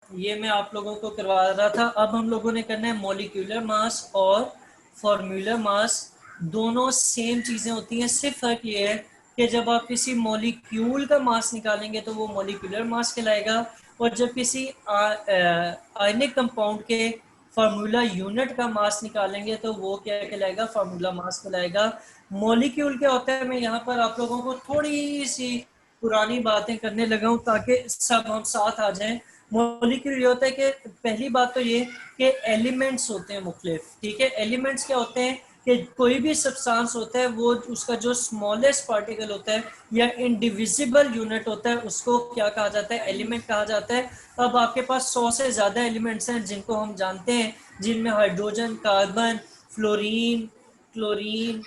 ये मैं आप लोगों को करवा रहा था। अब हम लोगों ने करना है मॉलिक्यूलर मास और फॉर्मूलर मास, दोनों सेम चीज़ें होती हैं। सिर्फ फर्क ये है कि जब आप किसी मॉलिक्यूल का मास निकालेंगे तो वो मॉलिक्यूलर मास कहलाएगा, और जब किसी आयनिक कंपाउंड के फार्मूला यूनिट का मास निकालेंगे तो वो क्या कहलाएगा, फार्मूला मास कहलाएगा। मॉलिक्यूल क्या होता है, मैं यहाँ पर आप लोगों को थोड़ी सी पुरानी बातें करने लगा हूँ ताकि सब हम साथ आ जाएं। मॉलिक्यूल ये होता है कि पहली बात तो ये कि एलिमेंट्स होते हैं मुख्तलिफ, ठीक है। एलिमेंट्स क्या होते हैं कि कोई भी सब्सटेंस होता है वो उसका जो स्मॉलेस्ट पार्टिकल होता है या इंडिविजिबल यूनिट होता है उसको क्या कहा जाता है, एलिमेंट कहा जाता है। अब आपके पास 100 से ज़्यादा एलिमेंट्स हैं जिनको हम जानते हैं, जिनमें हाइड्रोजन, कार्बन, फ्लोरीन, क्लोरीन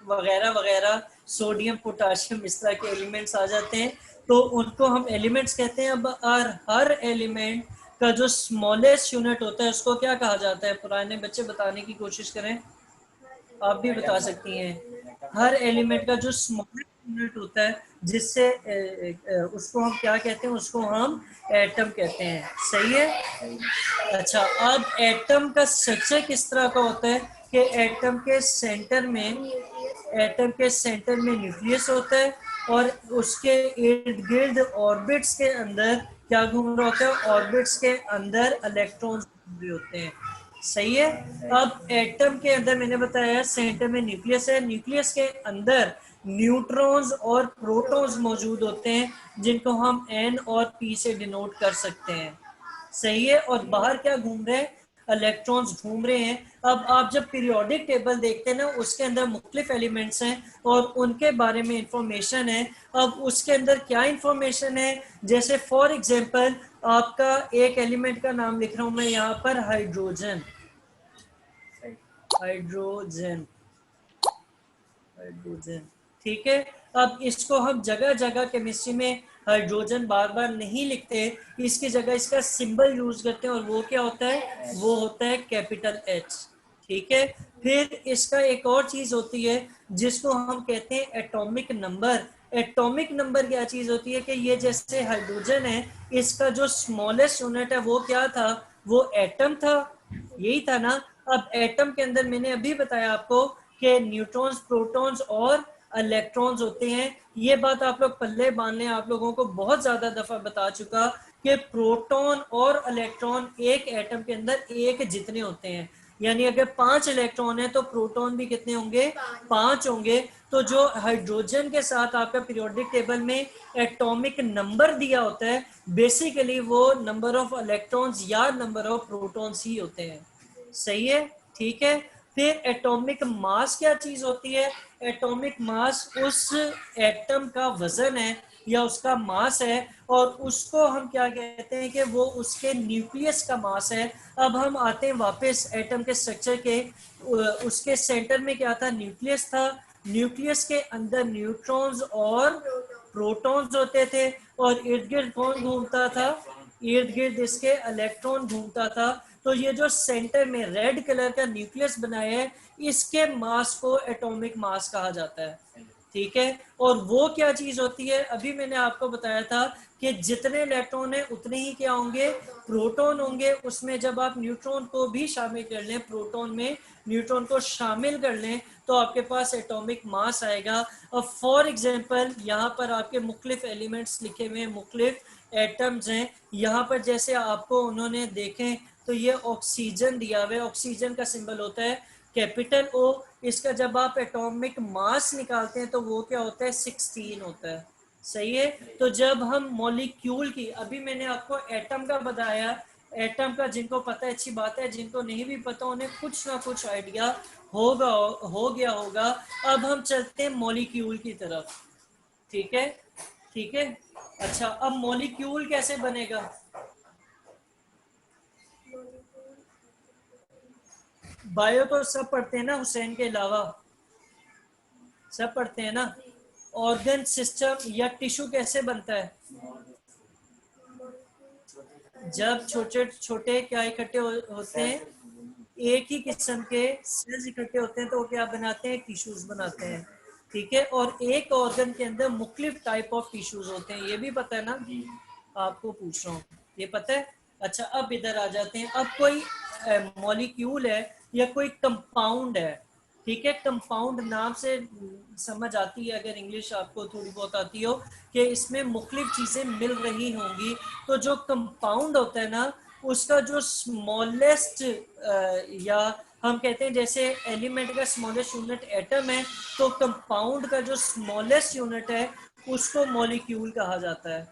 वगैरह वगैरह, सोडियम, पोटाशियम, इस तरह के एलिमेंट्स आ जाते हैं, तो उनको हम एलिमेंट्स कहते हैं। अब हर एलिमेंट का जो स्मॉलेस्ट यूनिट होता है उसको क्या कहा जाता है, पुराने बच्चे बताने की कोशिश करें, आप भी बता सकती हैं। हर एलिमेंट का जो स्मॉलेस्ट यूनिट होता है जिससे उसको हम क्या कहते हैं, उसको हम एटम कहते हैं। सही है। अच्छा, अब एटम का स्ट्रक्चर किस तरह का होता है कि एटम के सेंटर में न्यूक्लियस होता है और उसके इर्द गिर्द ऑर्बिट्स के अंदर क्या घूम रहा होता है, ऑर्बिट्स के अंदर इलेक्ट्रॉन्स घूम रहे होते हैं। सही है। अब एटम के अंदर मैंने बताया सेंटर में न्यूक्लियस है, न्यूक्लियस के अंदर न्यूट्रॉन्स और प्रोटॉन्स मौजूद होते हैं जिनको हम एन और पी से डिनोट कर सकते हैं। सही है। और बाहर क्या घूम रहे हैं, इलेक्ट्रॉन्स घूम रहे हैं। अब आप जब पीरियोडिक टेबल देखते हैं ना, उसके अंदर मुख्तलिफ एलिमेंट्स हैं और उनके बारे में इंफॉर्मेशन है। अब उसके अंदर क्या इंफॉर्मेशन है, जैसे फॉर एग्जांपल आपका एक एलिमेंट का नाम लिख रहा हूं मैं यहाँ पर, हाइड्रोजन। हाइड्रोजन, हाइड्रोजन, ठीक है। अब इसको हम जगह जगह केमिस्ट्री में हाइड्रोजन बार बार नहीं लिखते, इसकी जगह इसका सिंबल यूज करते हैं और वो क्या होता है, वो होता है कैपिटल एच। ठीक है। फिर इसका एक और चीज होती है जिसको हम कहते हैं एटॉमिक नंबर। एटॉमिक नंबर क्या चीज होती है कि ये जैसे हाइड्रोजन है, इसका जो स्मॉलेस्ट यूनिट है वो क्या था, वो एटम था, यही था ना। अब एटम के अंदर मैंने अभी बताया आपको कि न्यूट्रॉन्स, प्रोटॉन्स और इलेक्ट्रॉन्स होते हैं। ये बात आप लोग पल्ले बांध लें, आप लोगों को बहुत ज्यादा दफा बता चुका कि प्रोटॉन और इलेक्ट्रॉन एक एटम के अंदर एक जितने होते हैं। यानी अगर 5 इलेक्ट्रॉन है तो प्रोटॉन भी कितने होंगे, 5 होंगे। तो जो हाइड्रोजन के साथ आपका पीरियोडिक टेबल में एटॉमिक नंबर दिया होता है, बेसिकली वो नंबर ऑफ इलेक्ट्रॉन्स या नंबर ऑफ प्रोटॉन्स ही होते हैं। सही है। ठीक है। फिर एटॉमिक मास क्या चीज होती है, एटॉमिक मास उस एटम का वजन है या उसका मास है, और उसको हम क्या कहते हैं कि वो उसके न्यूक्लियस का मास है। अब हम आते हैं वापस एटम के स्ट्रक्चर के, उसके सेंटर में क्या था, न्यूक्लियस था। न्यूक्लियस के अंदर न्यूट्रॉन्स और प्रोटॉन्स होते थे, और इर्द गिर्द कौन घूमता था, इर्द गिर्द इसके इलेक्ट्रॉन घूमता था। तो ये जो सेंटर में रेड कलर का न्यूक्लियस बनाया है, इसके मास को एटॉमिक मास कहा जाता है। ठीक है। और वो क्या चीज होती है, अभी मैंने आपको बताया था कि जितने इलेक्ट्रॉन है उतने ही क्या होंगे, प्रोटॉन होंगे। उसमें जब आप न्यूट्रॉन को भी शामिल कर लें, प्रोटॉन में न्यूट्रॉन को शामिल कर लें, तो आपके पास एटॉमिक मास आएगा। अब फॉर एग्जांपल यहाँ पर आपके मुख्तलिफ एलिमेंट्स लिखे हुए हैं, मुख्तलिफ एटम्स हैं यहाँ पर। जैसे आपको उन्होंने देखें तो ये ऑक्सीजन दिया हुआ है, ऑक्सीजन का सिंबल होता है कैपिटल ओ। इसका जब आप एटॉमिक मास निकालते हैं तो वो क्या होता है, 16 होता है। सही है। तो जब हम मॉलिक्यूल की, अभी मैंने आपको एटम का बताया, एटम का जिनको पता है अच्छी बात है, जिनको नहीं भी पता उन्हें कुछ ना कुछ आइडिया होगा, हो गया होगा। अब हम चलते हैं मॉलिक्यूल की तरफ। ठीक है। ठीक है। अच्छा, अब मॉलिक्यूल कैसे बनेगा, बायो तो सब पढ़ते हैं ना, हुसैन के अलावा सब पढ़ते हैं ना। ऑर्गन सिस्टम या टिश्यू कैसे बनता है, जब छोटे छोटे क्या इकट्ठे होते हैं, एक ही किस्म के सेल्स इकट्ठे होते हैं तो वो क्या बनाते हैं, टिश्यूज बनाते हैं। ठीक है। और एक ऑर्गन के अंदर मुख्तलिफ टाइप ऑफ टिश्यूज होते हैं, ये भी पता है ना, आपको पूछ रहा हूँ, ये पता है। अच्छा, अब इधर आ जाते हैं। अब कोई मॉलिक्यूल है या कोई कंपाउंड है, ठीक है, कंपाउंड नाम से समझ आती है, अगर इंग्लिश आपको थोड़ी बहुत आती हो, कि इसमें मुख्तलिफ चीज़ें मिल रही होंगी। तो जो कंपाउंड होता है ना, उसका जो स्मॉलेस्ट या हम कहते हैं जैसे एलिमेंट का स्मॉलेस्ट यूनिट एटम है, तो कंपाउंड का जो स्मॉलेस्ट यूनिट है उसको मॉलिक्यूल कहा जाता है,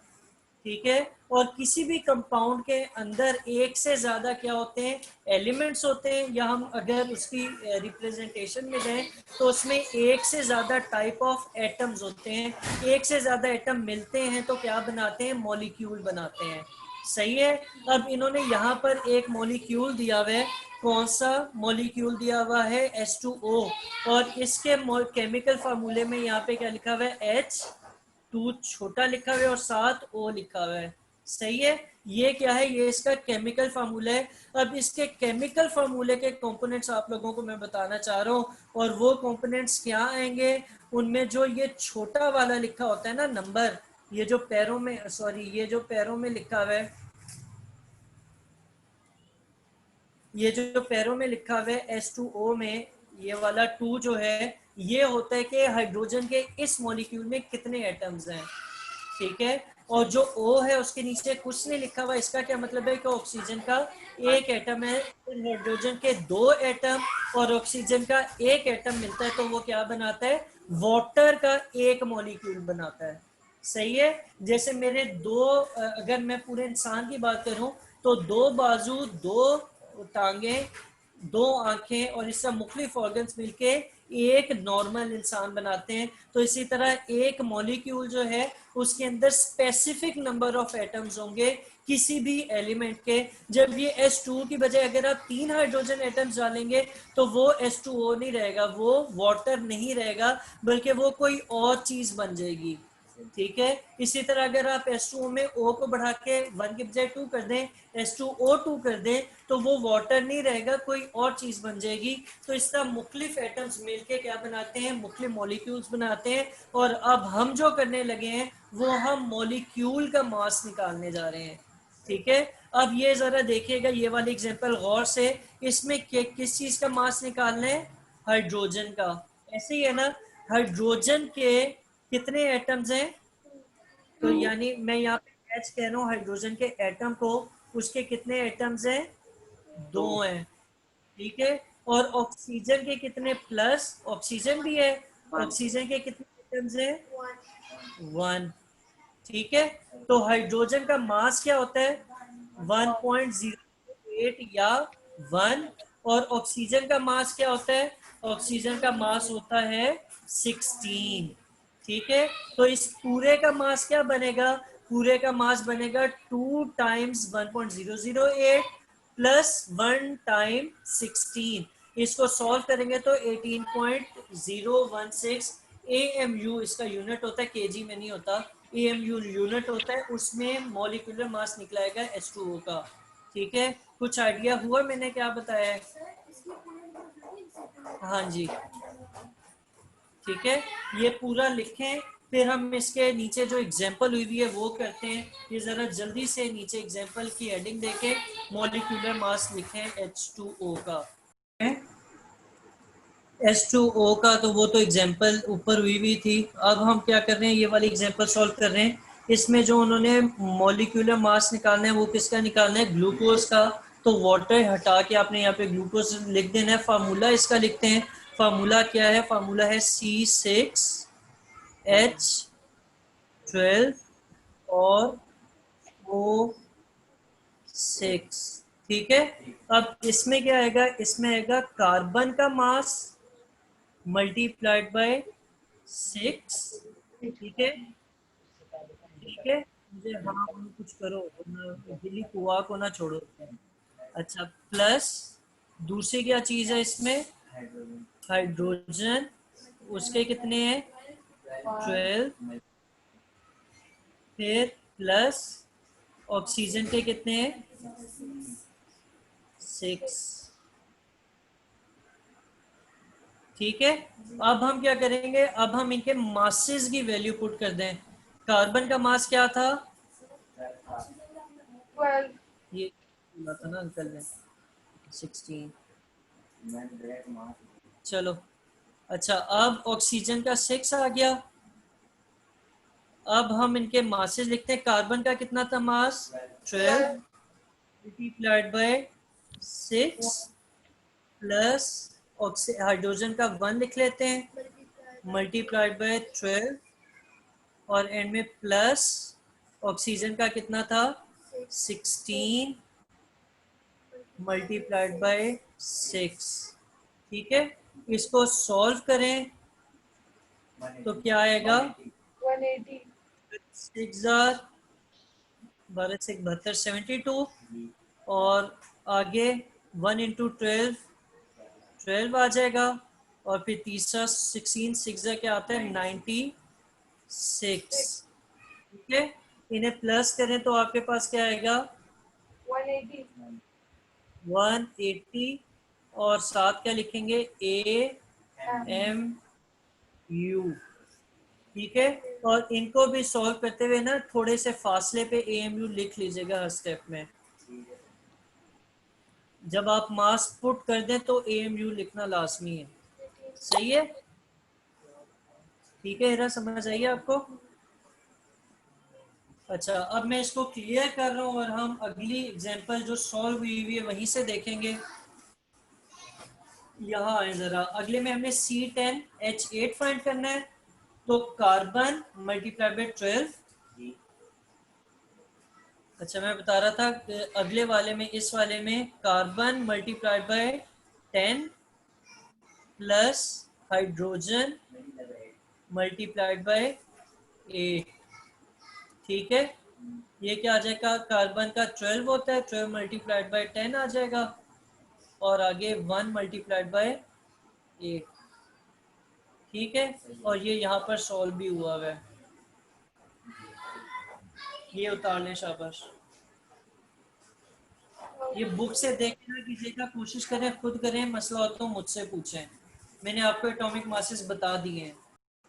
ठीक है। और किसी भी कंपाउंड के अंदर एक से ज्यादा क्या होते हैं, एलिमेंट्स होते हैं, या हम अगर उसकी रिप्रेजेंटेशन में दें तो उसमें एक से ज्यादा टाइप ऑफ एटम्स होते हैं। एक से ज्यादा एटम मिलते हैं तो क्या बनाते हैं, मॉलिक्यूल बनाते हैं, सही है। अब इन्होंने यहाँ पर एक मॉलिक्यूल दिया हुआ है, कौन सा मॉलिक्यूल दिया हुआ है, H2O, और इसके केमिकल फार्मूले में यहाँ पे क्या लिखा हुआ है, H2 छोटा लिखा हुआ है और साथ O लिखा हुआ है, सही है। ये क्या है, ये इसका केमिकल फार्मूला है। अब इसके केमिकल फार्मूले के कंपोनेंट्स आप लोगों को मैं बताना चाह रहा हूँ, और वो कंपोनेंट्स क्या आएंगे, उनमें जो ये छोटा वाला लिखा होता है ना नंबर, ये जो पैरों में, सॉरी, ये जो पैरों में लिखा हुआ है, ये जो पैरों में लिखा हुआ है H2O में, ये वाला 2 जो है, ये होता है कि हाइड्रोजन के इस मॉलिक्यूल में कितने एटम्स हैं, ठीक है। और जो O है उसके नीचे कुछ नहीं लिखा हुआ, इसका क्या मतलब है कि ऑक्सीजन का एक एटम है, हाइड्रोजन के 2 एटम और ऑक्सीजन का एक एटम मिलता है, तो वो क्या बनाता है, वाटर का एक मॉलिक्यूल बनाता है, सही है। जैसे मेरे दो, अगर मैं पूरे इंसान की बात करूं तो दो बाजू, दो टांगे, दो आंखें और इससे मुख्तलिफ ऑर्गन्स मिलके एक नॉर्मल इंसान बनाते हैं। तो इसी तरह एक मॉलिक्यूल जो है उसके अंदर स्पेसिफिक नंबर ऑफ एटम्स होंगे किसी भी एलिमेंट के। जब ये H2 की बजाय अगर आप 3 हाइड्रोजन एटम्स डालेंगे तो वो H2O नहीं रहेगा, वो वाटर नहीं रहेगा, बल्कि वो कोई और चीज बन जाएगी, ठीक है। इसी तरह अगर आप H2O में O को बढ़ा के 1 की बजाय 2 कर दें, H2O2 कर दें, तो वो वाटर नहीं रहेगा, कोई और चीज बन जाएगी। तो इस तरह मुख्तलिफ एटम्स मिलके क्या बनाते हैं, मुख्तलिफ मॉलिक्यूल्स बनाते हैं। और अब हम जो करने लगे हैं वो हम मॉलिक्यूल का मास निकालने जा रहे हैं, ठीक है। अब ये जरा देखिएगा, ये वाली एग्जांपल गौर से, इसमें किस चीज का मास निकालना है, हाइड्रोजन का। ऐसे ही है ना, हाइड्रोजन के कितने एटम्स हैं, तो यानी मैं यहाँ पे H कह रहा हूँ, हाइड्रोजन के एटम को, उसके कितने एटम्स हैं, 2 हैं, ठीक है। और ऑक्सीजन के कितने, प्लस ऑक्सीजन भी है, ऑक्सीजन के कितने एटम्स हैं, 1, ठीक है। तो हाइड्रोजन का मास क्या होता है, 1.08 या 1, और ऑक्सीजन का मास क्या होता है, ऑक्सीजन का मास होता है 16, ठीक है। तो इस पूरे का मास क्या बनेगा, पूरे का मास बनेगा 2 टाइम्स 1.008 प्लस 1 टाइम 16। इसको सॉल्व करेंगे तो 18.016 AMU इसका यूनिट होता है, केजी में नहीं होता, AMU यूनिट होता है, उसमें मॉलिक्यूलर मास निकलाएगा H2O का, ठीक है। कुछ आइडिया हुआ मैंने क्या बताया है, हाँ जी, ठीक है। ये पूरा लिखें, फिर हम इसके नीचे जो एग्जाम्पल हुई हुई है वो करते हैं। ये जरा जल्दी से नीचे एग्जाम्पल की हेडिंग देके मॉलिक्यूलर मास लिखें H2O का, H2O का, तो वो तो एग्जाम्पल ऊपर हुई थी। अब हम क्या कर रहे हैं, ये वाली एग्जाम्पल सॉल्व कर रहे हैं। इसमें जो उन्होंने मॉलिक्यूलर मास निकालना है वो किसका निकालना है, ग्लूकोज का। तो वाटर हटा के आपने यहाँ पे ग्लूकोज लिख देना है। फार्मूला इसका लिखते हैं, फार्मूला क्या है, फार्मूला है C6H12 और O6, ठीक है। अब इसमें क्या आएगा, इसमें आएगा कार्बन का मास मल्टीप्लाइड बाय 6, ठीक है, ठीक है। मुझे हाँ कुछ करो ना, दिल्ली कुआ को ना छोड़ो। अच्छा, प्लस दूसरी क्या चीज है इसमें, हाइड्रोजन, उसके कितने हैं, 12, फिर प्लस ऑक्सीजन के कितने हैं, 6, ठीक है। अब हम क्या करेंगे, अब हम इनके मासेस की वैल्यू पुट कर दें। कार्बन का मास क्या था, 12, ये बोला था ना अंकल ने 16। चलो अच्छा, अब ऑक्सीजन का 6 आ गया। अब हम इनके मासेस लिखते हैं। कार्बन का कितना था मास? 12 मल्टीप्लाइड बाय 6 प्लस हाइड्रोजन का 1 लिख लेते हैं मल्टीप्लाइड बाय 12 और एंड में प्लस ऑक्सीजन का कितना था? 16 मल्टीप्लाइड बाय 6। ठीक है, इसको सॉल्व करें तो क्या आएगा? 180 6 12 से 72 72 और आगे 1 इंटू 12 12 आ जाएगा और फिर तीसरा 16 6 क्या आता है? 96। ठीक है, इन्हें प्लस करें तो आपके पास क्या आएगा? 180 180 और साथ क्या लिखेंगे? AMU। ठीक है, और इनको भी सॉल्व करते हुए ना थोड़े से फासले पे AMU लिख लीजिएगा हर स्टेप में। जब आप मास पुट कर दें तो AMU लिखना लाजमी है। सही है? ठीक है, इधर समझ आइए आपको? अच्छा, अब मैं इसको क्लियर कर रहा हूँ और हम अगली एग्जांपल जो सॉल्व हुई हुई है वहीं से देखेंगे। यहाँ आए जरा, अगले में हमने C10H8 फाइंड करना है। तो कार्बन मल्टीप्लाई बाय 12। अच्छा, मैं बता रहा था कि अगले वाले में, इस वाले में carbon multiply by 10 plus hydrogen multiplied by 8। ठीक है, ये क्या आ जाएगा? कार्बन का 12 होता है, 12 मल्टीप्लाइड बाय 10 आ जाएगा और आगे 1 मल्टीप्लाइड बाय 8। ठीक है, और ये यहाँ पर सॉल्व भी हुआ है। ये उतार लें, शाबाश। ये बुक से देखना कीजिएगा, कोशिश करें खुद करें, मसला हो तो मुझसे पूछें। मैंने आपको एटॉमिक मासेस बता दिए हैं।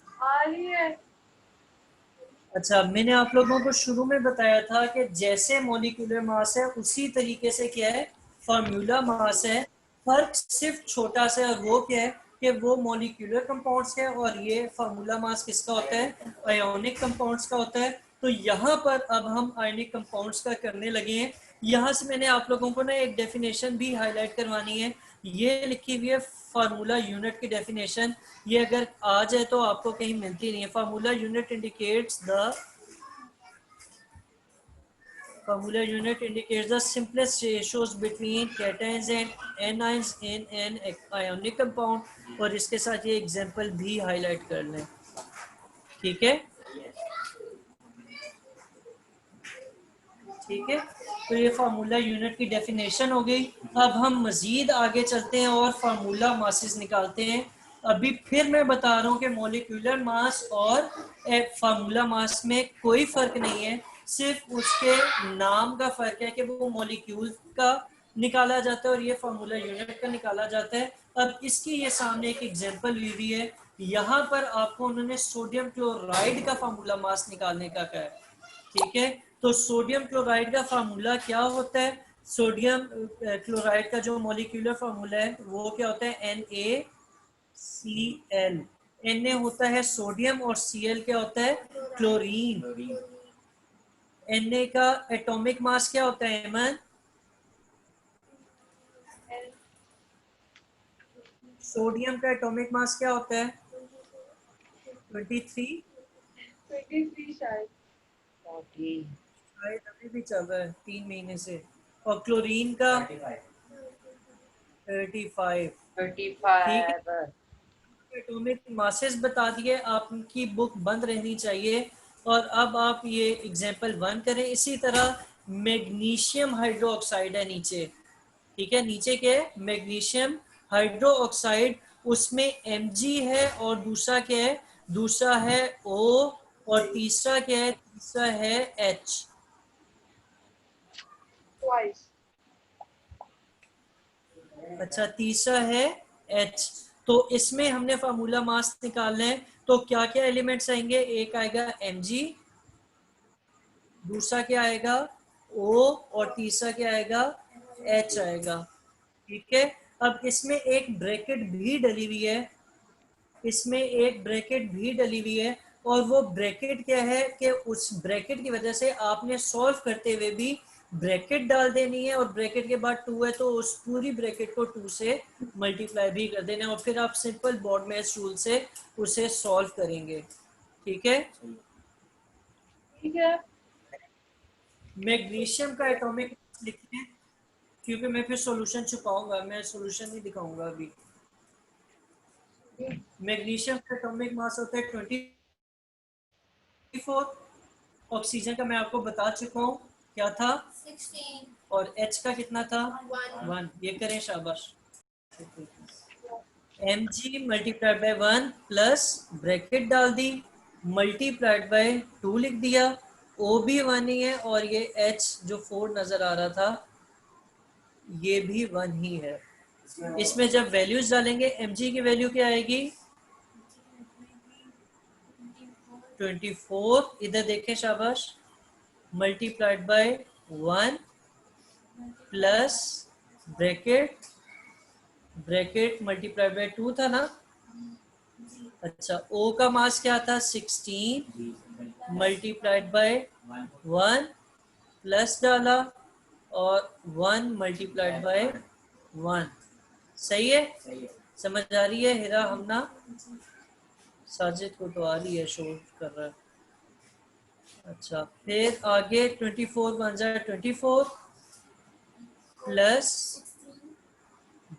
आ रही है। अच्छा, मैंने आप लोगों को शुरू में बताया था कि जैसे मॉलिक्यूलर मास है उसी तरीके से क्या है, फार्मूला मास है। फर्क सिर्फ छोटा सा है, और वो क्या है कि वो मॉलिक्यूलर कंपाउंड्स है और ये फार्मूला मास किसका होता है? आयोनिक कंपाउंड्स का होता है। तो यहाँ पर अब हम आयोनिक कंपाउंड्स का करने लगे हैं। यहाँ से मैंने आप लोगों को ना एक डेफिनेशन भी हाईलाइट करवानी है। ये लिखी हुई है फार्मूला यूनिट की डेफिनेशन। ये अगर आ जाए तो आपको कहीं मिलती नहीं है। Formula unit indicates the Formula unit indicates the simplest ratios between cations and anions in an ionic compound। और इसके साथ ये एग्जांपल भी हाईलाइट कर लें। ठीक है, ठीक है, तो ये फार्मूला यूनिट की डेफिनेशन हो गई। अब हम मजीद आगे चलते हैं और फार्मूला मासेस निकालते हैं। अभी फिर मैं बता रहा हूँ कि मॉलिक्यूलर मास और फार्मूला मास में कोई फर्क नहीं है, सिर्फ उसके नाम का फर्क है कि वो मॉलिक्यूल का निकाला जाता है और ये फार्मूला यूनिट का निकाला जाता है। अब इसकी ये सामने एक एग्जांपल ली हुई है। यहाँ पर आपको उन्होंने सोडियम क्लोराइड का फार्मूला मास निकालने का कहा है। ठीक है, तो सोडियम क्लोराइड का फार्मूला क्या होता है? सोडियम क्लोराइड का जो मॉलिक्यूलर फार्मूला है वो क्या होता है? NaCl। Na होता है सोडियम और Cl क्या होता है? क्लोरीन। Na का एटॉमिक मास क्या होता है एमन? सोडियम का एटॉमिक मास क्या होता है? 23। 23 शायद। शायद अभी भी चल रहा है 3 महीने से। और क्लोरीन का 35। ठीक है, 35 एटॉमिक मासेस बता दिए, आपकी बुक बंद रहनी चाहिए। और अब आप ये एग्जांपल 1 करें। इसी तरह मैग्नीशियम हाइड्रो ऑक्साइड है नीचे। ठीक है, नीचे क्या है? Magnesium hydro oxide. उसमें Mg है और दूसरा क्या है? दूसरा है O और तीसरा क्या है? तीसरा है H। twice अच्छा, तीसरा है H। तो इसमें हमने फार्मूला मास निकालना है। तो क्या क्या एलिमेंट्स आएंगे? एक आएगा Mg, दूसरा क्या आएगा? O और तीसरा क्या आएगा, H आएगा। ठीक है, अब इसमें एक ब्रैकेट भी डली हुई है, इसमें एक ब्रैकेट भी डली हुई है, और वो ब्रैकेट क्या है कि उस ब्रैकेट की वजह से आपने सॉल्व करते हुए भी ब्रैकेट डाल देनी है, और ब्रैकेट के बाद 2 है तो उस पूरी ब्रैकेट को 2 से मल्टीप्लाई भी कर देना है, और फिर आप सिंपल बॉड मैच रूल से उसे सॉल्व करेंगे। ठीक है, ठीक है। मैग्नीशियम का एटॉमिक लिखिए, क्योंकि मैं फिर सॉल्यूशन छुपाऊंगा, मैं सॉल्यूशन नहीं दिखाऊंगा अभी। मैग्नीशियम का एटॉमिक मास होता है 24, ऑक्सीजन का मैं आपको बता चुका हूँ क्या था 16 और H का कितना था 1 1। ये करें शाबाश। mg multiplied by 1 plus bracket डाल दी, मल्टीप्लाइड बाय 2 लिख दिया, O भी 1 ही है, और ये H जो 4 नजर आ रहा था ये भी 1 ही है। इसमें जब वैल्यूज डालेंगे mg की वैल्यू क्या आएगी 24, इधर देखें शाबाश, multiplied by 1 plus bracket, bracket multiplied by 2 था ना। अच्छा, O का मास क्या था 16 मल्टीप्लाइड बाय 1 प्लस डाला, और 1 मल्टीप्लाइड बाय 1। सही है, समझ आ रही है हिरा हमना? साजिद को तो आ रही है, शो कर रहा है। अच्छा, फिर आगे 24 बन जाए 24 plus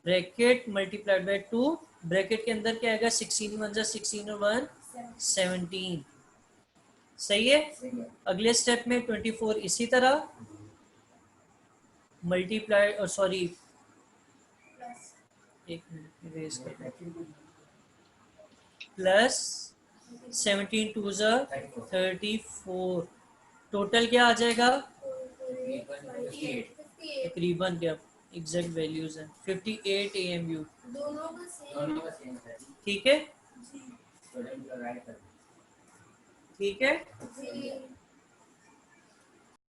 bracket multiplied by 2, bracket के अंदर क्या आएगा 16 बन जाए 16 और 1 17। सही है, अगले स्टेप में 24 इसी तरह मल्टीप्लाई, और सॉरी एक मिनट इरेज कर, प्लस 17 टू ज़ा 34, टोटल क्या आ जाएगा तकरीबन, क्या एग्जैक्ट वैल्यूज हैं 58 AMU। दोनों का सेम है। ठीक है, जी ठीक है। जी